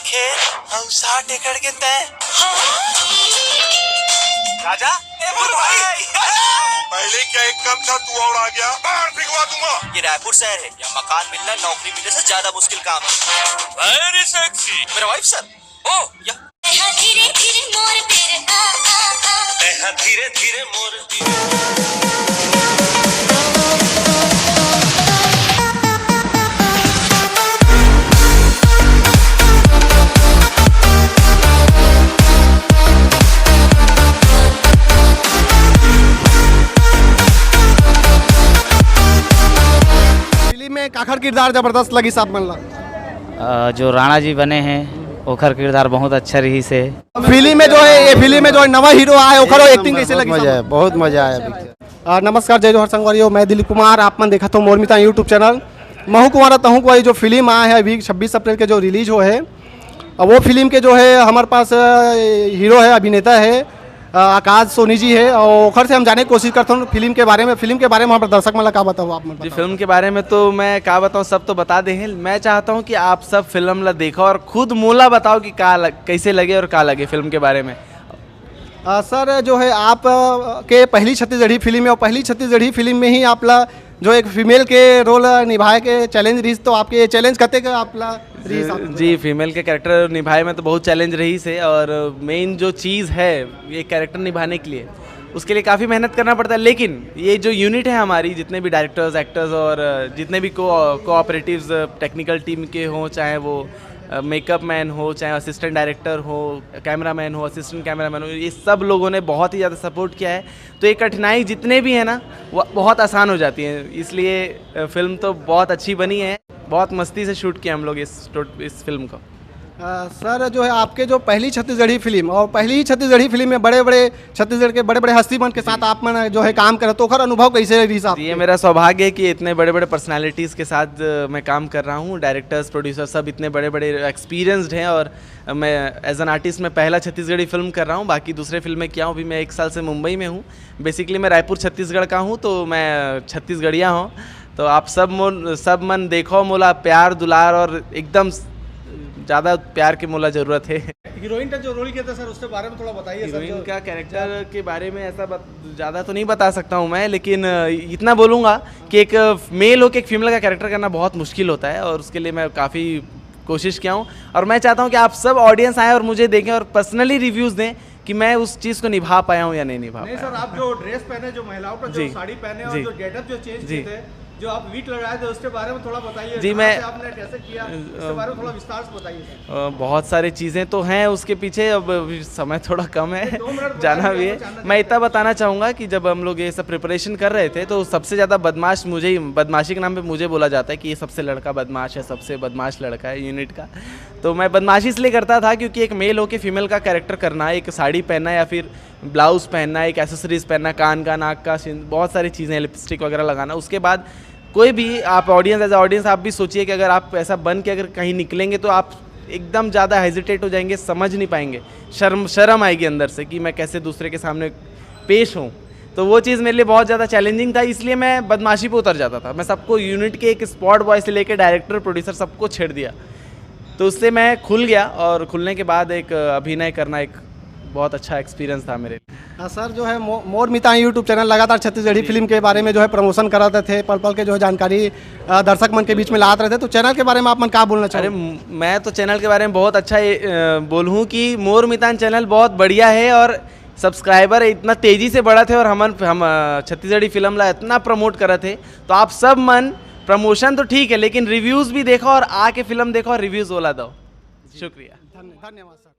खेल हम 60 एकड़ के तय। राजा भाई पहले क्या एक कम था, तू और आ गया, बाहर फिकवा दूंगा। ये रायपुर शहर है, यहाँ मकान मिलना नौकरी मिलने से ज्यादा मुश्किल काम है। वेरी सेक्सी मेरा वाइफ सर। ओ या धीरे धीरे मोर तेरे धीरे धीरे मोर में काखर किरदार जबरदस्त लगी साहब मन जो राणा जी बने हैं ओखर किरदार बहुत अच्छा रही से। फिल्म में जो है ये फिल्म में जो नवा हीरो आया ओखर एक्टिंग कैसे लगी? मजा है, बहुत मजा आया। नमस्कार, जय जोहर संगवारियों, मैं दिलीप कुमार। आप मन देखा तो मोरमिता यूट्यूब चैनल महू कुमार तहु को जो फिल्म आया है अभी 26 अप्रैल के जो रिलीज हो है, वो फिल्म के जो है हमारे पास हीरो है, अभिनेता है आकाश सोनी जी है। और ओखर से हम जाने की कोशिश करते हैं फिल्म के बारे में हमारे दर्शक मतलब क्या बताओ आप? जी फिल्म के बारे में तो मैं क्या बताऊँ, सब तो बता दे हैं। मैं चाहता हूँ कि आप सब फिल्म ला देखो और खुद मूला बताओ कि कैसे लगे और क्या लगे फिल्म के बारे में। सर जो है आप के पहली छत्तीसगढ़ी फिल्म है और पहली छत्तीसगढ़ी फिल्म में ही आप ला जो एक फीमेल के रोल निभाए के चैलेंज रही, तो आपके चैलेंज कहते कि आप ला जी फीमेल के कैरेक्टर निभाए में तो बहुत चैलेंज रही से, और मेन जो चीज़ है ये कैरेक्टर निभाने के लिए उसके लिए काफ़ी मेहनत करना पड़ता है। लेकिन ये जो यूनिट है हमारी, जितने भी डायरेक्टर्स एक्टर्स और जितने भी कोऑपरेटिव्स टेक्निकल टीम के हों, चाहे वो मेकअप मैन हो, चाहे असिस्टेंट डायरेक्टर हो, कैमरा मैन हो, असिस्टेंट कैमरा मैन हो, ये सब लोगों ने बहुत ही ज़्यादा सपोर्ट किया है। तो ये कठिनाई जितने भी है ना वो बहुत आसान हो जाती है। इसलिए फिल्म तो बहुत अच्छी बनी है, बहुत मस्ती से शूट किया हम लोग इस फिल्म को। सर जो है आपके जो पहली छत्तीसगढ़ी फिल्म और पहली ही छत्तीसगढ़ी फिल्म में बड़े बड़े छत्तीसगढ़ के बड़े बड़े हस्ती मन के साथ आप मन जो है काम करे, तो अनुभव कैसे रही साहब? ये मेरा सौभाग्य है कि इतने बड़े बड़े पर्सनालिटीज़ के साथ मैं काम कर रहा हूँ। डायरेक्टर्स प्रोड्यूसर सब इतने बड़े बड़े एक्सपीरियंसड हैं, और मैं एज एन आर्टिस्ट मैं पहला छत्तीसगढ़ी फिल्म कर रहा हूँ। बाकी दूसरे फिल्में क्या हूँ, अभी मैं 1 साल से मुंबई में हूँ। बेसिकली मैं रायपुर छत्तीसगढ़ का हूँ, तो मैं छत्तीसगढ़िया हूँ। तो आप सब मन देखो मोला प्यार दुलार और एकदम ज़्यादा प्यार की मोला ज़रूरत है। हीरोइन का जो रोल किया था सर उसके बारे में थोड़ा बताइए। हीरोइन का कैरेक्टर के बारे में ऐसा ज़्यादा तो नहीं बता सकता हूँ मैं, लेकिन इतना बोलूँगा कि एक मेल हो के एक फीमेल का कैरेक्टर करना बहुत मुश्किल होता है, और उसके लिए मैं काफ़ी कोशिश किया हूँ। और मैं चाहता हूँ कि आप सब ऑडियंस आएँ और मुझे देखें और पर्सनली रिव्यूज़ दें कि मैं उस चीज़ को निभा पाया हूँ या नहीं निभा पाया। सर आप जो ड्रेस पहने, जो महिलाओं का जो साड़ी पहने और जो गेटअप जो चेंज किए थे, जो आप वीट लगाए थे, उसके बारे में थोड़ा बताइए। जी मैं आपने कैसे किया उसके बारे में थोड़ा विस्तार से बताइए। बहुत सारी चीज़ें तो हैं उसके पीछे, अब समय थोड़ा कम है, जाना भी है। मैं इतना बताना चाहूँगा कि जब हम लोग ये सब प्रिपरेशन कर रहे थे तो सबसे ज़्यादा बदमाश मुझे ही, बदमाशी के नाम पे मुझे बोला जाता है कि ये सबसे लड़का बदमाश है, सबसे बदमाश लड़का है यूनिट का। तो मैं बदमाशी इसलिए करता था क्योंकि एक मेल हो के फीमेल का कैरेक्टर करना, एक साड़ी पहनना या फिर ब्लाउज़ पहनना, एक एसेसरीज़ पहनना, कान का, नाक का, बहुत सारी चीज़ें, लिपस्टिक वगैरह लगाना। उसके बाद कोई भी आप ऑडियंस एज ऑडियंस आप भी सोचिए कि अगर आप ऐसा बन के अगर कहीं निकलेंगे तो आप एकदम ज़्यादा हेजिटेट हो जाएंगे, समझ नहीं पाएंगे, शर्म आएगी अंदर से कि मैं कैसे दूसरे के सामने पेश हूँ। तो वो चीज़ मेरे लिए बहुत ज़्यादा चैलेंजिंग था, इसलिए मैं बदमाशी पे उतर जाता था। मैं सबको यूनिट के एक स्पॉट बॉय से लेकर डायरेक्टर प्रोड्यूसर सबको छेड़ दिया, तो उससे मैं खुल गया, और खुलने के बाद एक अभिनय करना एक बहुत अच्छा एक्सपीरियंस था मेरे लिए। सर जो है मोरमिता यूट्यूब चैनल लगातार छत्तीसगढ़ी फिल्म के बारे में जो है प्रमोशन कराते थे, पल पल के जो है जानकारी दर्शक मन के बीच में लाते रहते, तो चैनल के बारे में आप मन क्या बोलना चाहेंगे? अरे मैं तो चैनल के बारे में बहुत अच्छा बोलूँ कि मोरमितान चैनल बहुत बढ़िया है, और सब्सक्राइबर इतना तेज़ी से बढ़ा थे, और हम छत्तीसगढ़ी फिल्म ला इतना प्रमोट कर रहे थे। तो आप सब मन प्रमोशन तो ठीक है, लेकिन रिव्यूज़ भी देखो और आके फिल्म देखो और रिव्यूज़ बोला दो। शुक्रिया, धन्यवाद सर।